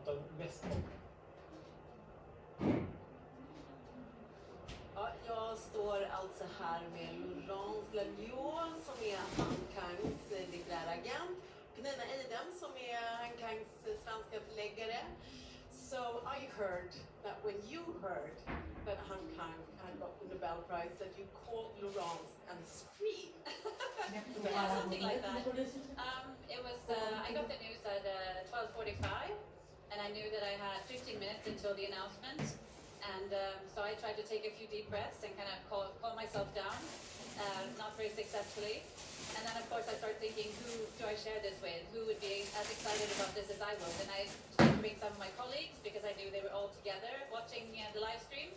pratar mest om? Ja, jag står alltså här med Laurence Lalliot som är Han Kangs litterära agent och Nina Eidem som är Han Kangs svenska förläggare. So I heard that when you heard that Han Kang had got the Nobel Prize that you called Laurence and screamed. Yeah, something like that. It was, I got the news at 12:45 and I knew that I had 15 minutes until the announcement. And so I tried to take a few deep breaths and kind of calm myself down, not very successfully. And then of course I started thinking, who do I share this with? Who would be as excited about this as I would? And I tried to bring some of my colleagues because I knew they were all together watching the live stream.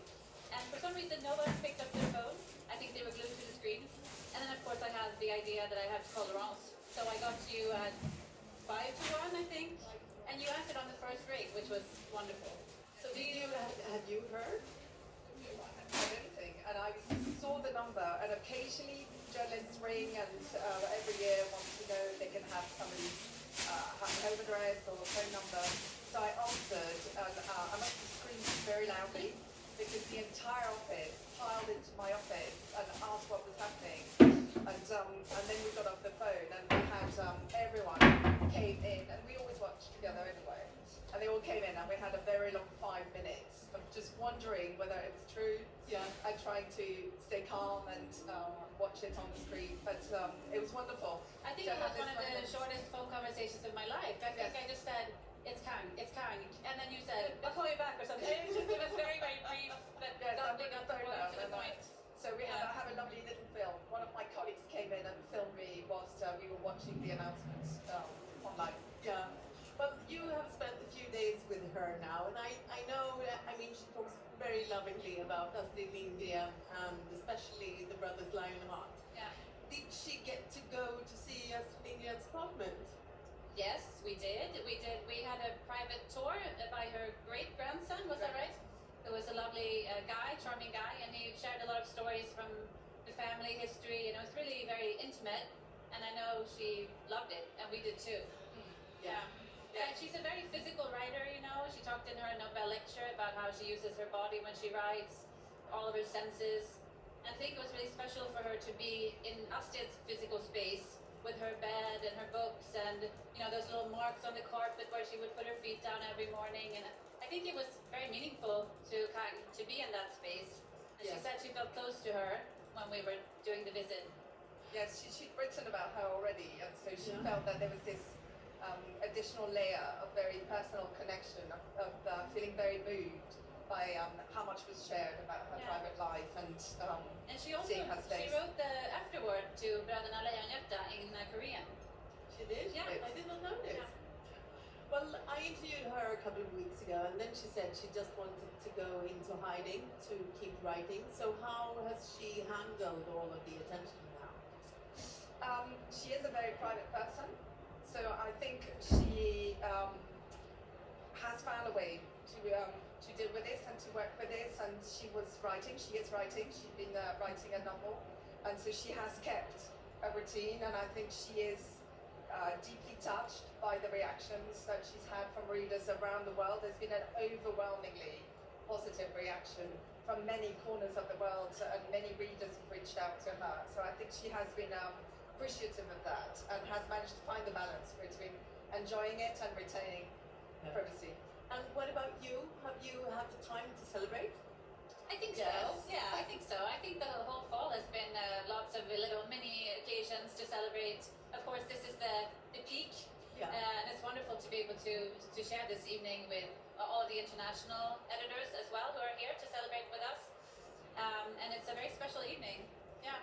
And for some reason no one picked up their phone. I think they were glued to the screen. And then of course I had the idea that I had to call Laurence. So I got you at 5-1 I think. And you answered on the first ring, which was wonderful. So had you heard? I hadn't heard anything, and I saw the number, and occasionally journalists ring and every year want to know if they can have somebody's home address or phone number. So I answered, and I must have screamed very loudly because the entire office piled into my office and asked what was happening. And then we got off the phone and we had everyone came in, and we always watch together anyway. And they all came in and we had a very long 5 minutes of just wondering whether it was true. Yeah. And trying to stay calm and watch it on the screen. But it was wonderful. I think it was one of the shortest phone conversations of my life. I think I just said, it's Kang. And then you said, I'll call you back or something. It was very, very brief, but something up to the point. So we have a lovely little film. One of my colleagues came in and filmed me whilst we were watching the announcements online. Yeah. Well, you have spent a few days with her now, and I know, I mean, she talks very lovingly about Astrid Lindgren and especially the brothers Lionheart. Yeah. Did she get to go to see Astrid Lindgren's apartment? Yes, we did. We had a private tour by her great-grandson, was that right? It was a lovely guy, charming guy, and he shared a lot of stories from the family history, and it was really very intimate, and I know she loved it, and we did too. Yeah. Yeah, she's a very physical writer, you know. She talked in her Nobel lecture about how she uses her body when she writes, all of her senses. And I think it was really special for her to be in Astrid's physical space with her bed and her books and, you know, those little marks on the carpet where she would put her feet down every morning. And I think it was very meaningful to be in that space. And she said she felt close to her when we were doing the visit. Yes, she'd written about her already, and so she felt that there was this additional layer of very personal connection, of feeling very moved by how much was shared about her private life and she also seeing her space. she wrote the afterword to Bröderna Lejonhjärta in Korean. She did? Yeah. I did not know this. Yeah. Well, I interviewed her a couple of weeks ago, and then she said she just wanted to go into hiding to keep writing. So how has she handled all of the attention now? She is a very private person, so I think she has found a way to deal with this and to work with this. And she is writing. She's been writing a novel, and so she has kept a routine. And I think she is deeply touched by the reactions that she's had from readers around the world. There's been an overwhelmingly positive reaction from many corners of the world, and many readers have reached out to her. So I think she has been appreciative of that and has managed to find the balance between enjoying it and retaining privacy. And what about you? Have you had the time to celebrate? I think so. Yes. Yeah, I think so. I think the whole fall has been lots of little mini occasions to celebrate. Of course, this is the peak, and it's wonderful to be able to share this evening with all the international editors as well who are here to celebrate with us. And it's a very special evening. Yeah.